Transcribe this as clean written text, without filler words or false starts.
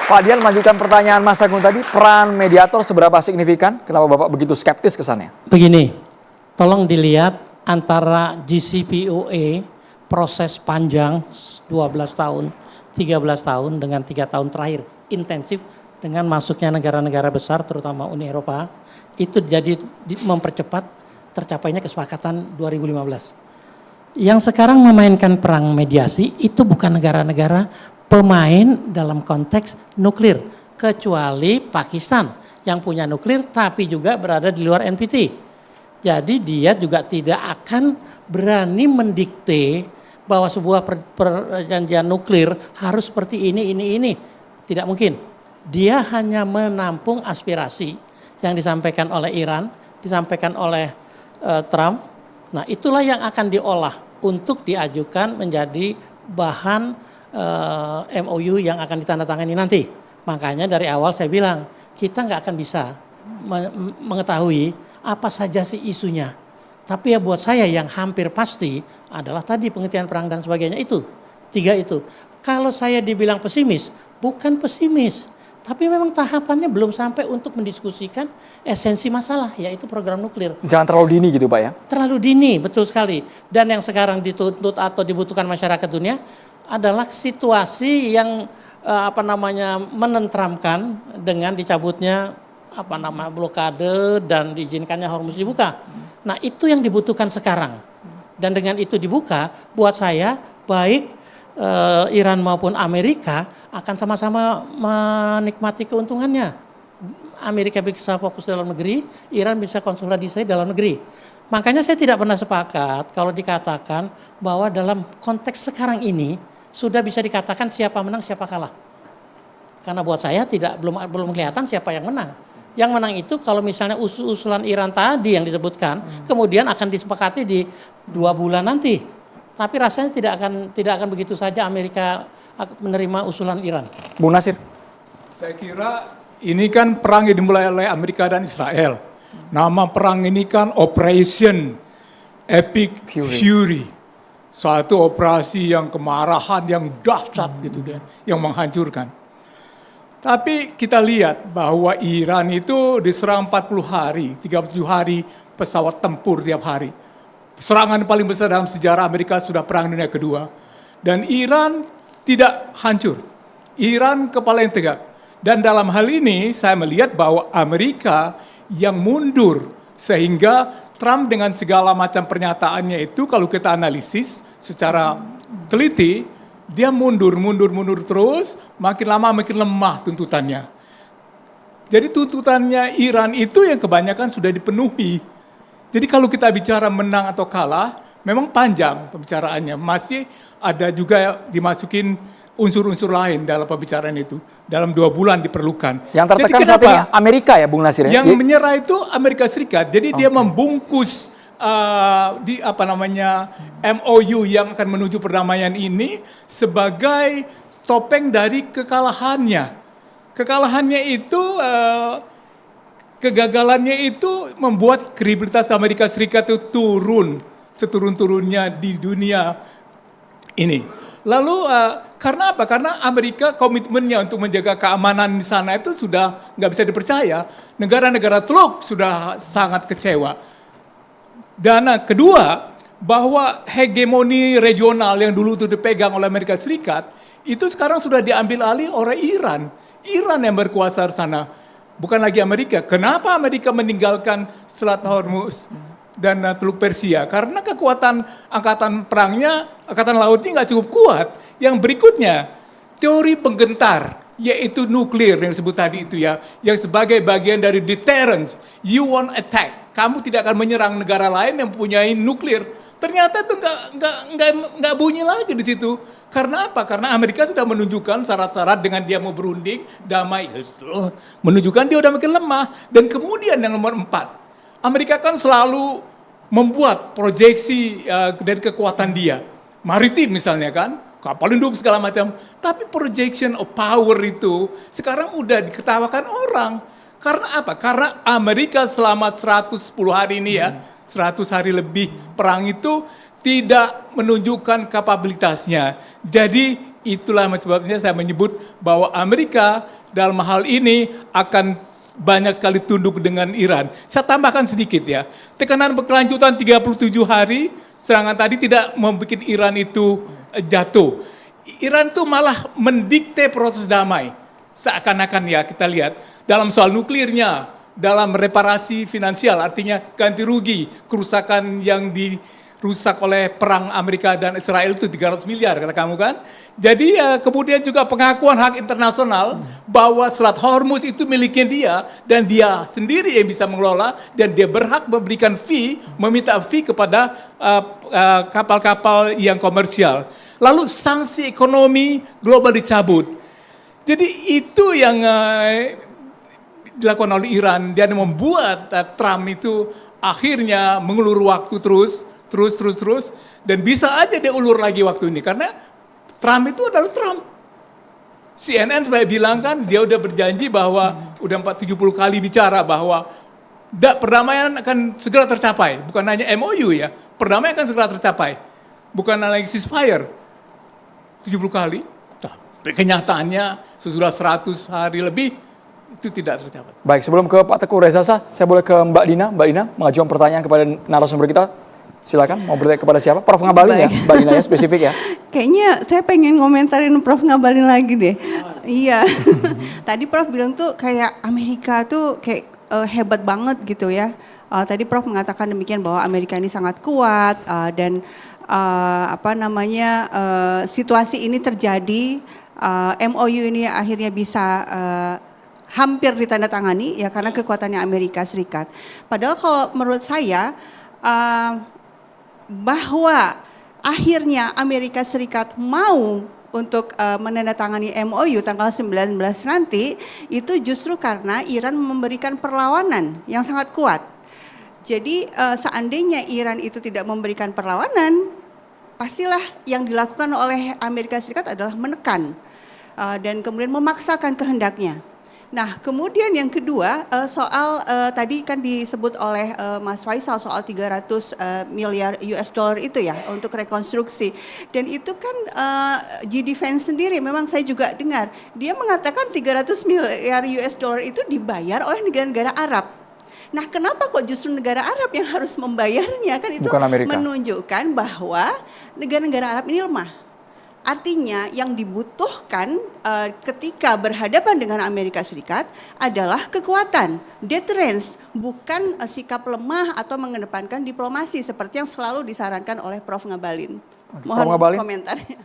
Pak Dian, lanjutkan pertanyaan Mas Agung tadi, peran mediator seberapa signifikan? Kenapa Bapak begitu skeptis kesannya? Begini, tolong dilihat antara JCPOA proses panjang 12 tahun, 13 tahun dengan 3 tahun terakhir intensif dengan masuknya negara-negara besar terutama Uni Eropa, itu jadi mempercepat tercapainya kesepakatan 2015. Yang sekarang memainkan perang mediasi itu bukan negara-negara pemain dalam konteks nuklir, kecuali Pakistan yang punya nuklir tapi juga berada di luar NPT. Jadi dia juga tidak akan berani mendikte bahwa sebuah perjanjian nuklir harus seperti ini. Tidak mungkin. Dia hanya menampung aspirasi yang disampaikan oleh Iran, disampaikan oleh Trump. Nah itulah yang akan diolah untuk diajukan menjadi bahan MOU yang akan ditandatangani nanti. Makanya dari awal saya bilang kita nggak akan bisa mengetahui apa saja sih isunya. Tapi ya buat saya yang hampir pasti adalah tadi pengertian perang dan sebagainya itu. 3 itu. Kalau saya dibilang pesimis, bukan pesimis. Tapi memang tahapannya belum sampai untuk mendiskusikan esensi masalah, yaitu program nuklir. Jangan terlalu dini gitu Pak ya? Terlalu dini, betul sekali. Dan yang sekarang dituntut atau dibutuhkan masyarakat dunia adalah situasi yang menenteramkan dengan dicabutnya blokade dan diizinkannya Hormuz dibuka. Nah itu yang dibutuhkan sekarang. Dan dengan itu dibuka, buat saya baik Iran maupun Amerika akan sama-sama menikmati keuntungannya. Amerika bisa fokus dalam negeri, Iran bisa konsolidasi dalam negeri. Makanya saya tidak pernah sepakat kalau dikatakan bahwa dalam konteks sekarang ini sudah bisa dikatakan siapa menang siapa kalah. Karena buat saya belum kelihatan siapa yang menang. Yang menang itu kalau misalnya usulan Iran tadi yang disebutkan, kemudian akan disepakati di 2 bulan nanti. Tapi rasanya tidak akan begitu saja Amerika menerima usulan Iran. Bung Nasir. Saya kira ini kan perang yang dimulai oleh Amerika dan Israel. Nama perang ini kan Operation Epic Fury. Suatu operasi yang kemarahan, yang dahsyat gitu kan, yang menghancurkan. Tapi kita lihat bahwa Iran itu diserang 40 hari, 37 hari pesawat tempur tiap hari. Serangan paling besar dalam sejarah Amerika sudah Perang Dunia Kedua. Dan Iran tidak hancur. Iran kepala yang tegak. Dan dalam hal ini saya melihat bahwa Amerika yang mundur. Sehingga Trump dengan segala macam pernyataannya itu kalau kita analisis secara teliti, dia mundur terus, makin lama makin lemah tuntutannya. Jadi tuntutannya Iran itu yang kebanyakan sudah dipenuhi. Jadi kalau kita bicara menang atau kalah, memang panjang pembicaraannya. Masih ada juga dimasukin unsur-unsur lain dalam pembicaraan itu. Dalam 2 bulan diperlukan. Yang tertekan saat ini Amerika ya Bung Nasir? Yang menyerah itu Amerika Serikat. Jadi dia membungkus MOU yang akan menuju perdamaian ini sebagai topeng dari kekalahannya. Kekalahannya itu, kegagalannya itu membuat kredibilitas Amerika Serikat itu turun seturun-turunnya di dunia ini. Lalu karena apa? Karena Amerika komitmennya untuk menjaga keamanan di sana itu sudah nggak bisa dipercaya. Negara-negara teluk sudah sangat kecewa. Dan kedua, bahwa hegemoni regional yang dulu itu dipegang oleh Amerika Serikat, itu sekarang sudah diambil alih oleh Iran. Iran yang berkuasa di sana, bukan lagi Amerika. Kenapa Amerika meninggalkan Selat Hormuz dan Teluk Persia? Karena kekuatan angkatan perangnya, angkatan lautnya nggak cukup kuat. Yang berikutnya, teori penggentar, yaitu nuklir yang disebut tadi itu ya, yang sebagai bagian dari deterrence. You won't attack. Kamu tidak akan menyerang negara lain yang mempunyai nuklir. Ternyata itu nggak bunyi lagi di situ. Karena apa? Karena Amerika sudah menunjukkan syarat-syarat dengan dia mau berunding damai, menunjukkan dia udah makin lemah. Dan kemudian yang nomor 4, Amerika kan selalu membuat proyeksi dari kekuatan dia, maritim misalnya kan, kapal induk segala macam. Tapi projection of power itu sekarang udah diketawakan orang. Karena apa? Karena Amerika selama 110 hari ini ya, 100 hari lebih perang itu tidak menunjukkan kapabilitasnya. Jadi itulah sebabnya saya menyebut bahwa Amerika dalam hal ini akan banyak sekali tunduk dengan Iran. Saya tambahkan sedikit ya. Tekanan berkelanjutan 37 hari serangan tadi tidak membuat Iran itu jatuh. Iran itu malah mendikte proses damai. Seakan-akan ya kita lihat dalam soal nuklirnya, dalam reparasi finansial artinya ganti rugi, kerusakan yang dirusak oleh perang Amerika dan Israel itu 300 miliar kata kamu kan. Jadi kemudian juga pengakuan hak internasional bahwa Selat Hormuz itu miliknya dia dan dia sendiri yang bisa mengelola dan dia berhak memberikan fee, meminta fee kepada kapal-kapal yang komersial. Lalu sanksi ekonomi global dicabut. Jadi itu yang dilakukan oleh Iran dan membuat Trump itu akhirnya mengulur waktu terus dan bisa aja dia ulur lagi waktu ini karena Trump itu adalah Trump. CNN supaya bilang kan dia udah berjanji bahwa udah 70 kali bicara bahwa perdamaian akan segera tercapai, bukan hanya MOU ya, perdamaian akan segera tercapai, bukan lagi ceasefire. 70 kali. Nah, kenyataannya sesudah 100 hari lebih itu tidak tercapai. Baik, sebelum ke Pak Teguh Reza Shah, saya boleh ke Mbak Dina. Mbak Dina mengajukan pertanyaan kepada narasumber kita. Silakan, mau bertanya kepada siapa? Prof Ngabalin ya, Mbak Dina ya, spesifik ya. Kayaknya saya pengen ngomentarin Prof Ngabalin lagi deh. Iya, tadi Prof bilang tuh kayak Amerika tuh kayak hebat banget gitu ya. Tadi Prof mengatakan demikian bahwa Amerika ini sangat kuat dan situasi ini terjadi, MOU ini akhirnya bisa hampir ditandatangani ya karena kekuatannya Amerika Serikat. Padahal kalau menurut saya bahwa akhirnya Amerika Serikat mau untuk menandatangani MOU tanggal 19 nanti itu justru karena Iran memberikan perlawanan yang sangat kuat. Jadi seandainya Iran itu tidak memberikan perlawanan, pastilah yang dilakukan oleh Amerika Serikat adalah menekan dan kemudian memaksakan kehendaknya. Nah, kemudian yang kedua soal tadi kan disebut oleh Mas Faisal soal 300 miliar US dollar itu ya untuk rekonstruksi. Dan itu kan G-Defense sendiri memang saya juga dengar dia mengatakan 300 miliar US dollar itu dibayar oleh negara-negara Arab. Nah, kenapa kok justru negara Arab yang harus membayarnya? Kan itu menunjukkan bahwa negara-negara Arab ini lemah. Artinya yang dibutuhkan ketika berhadapan dengan Amerika Serikat adalah kekuatan, deterrence, bukan sikap lemah atau mengedepankan diplomasi seperti yang selalu disarankan oleh Prof Ngabalin. Mohon komentarnya.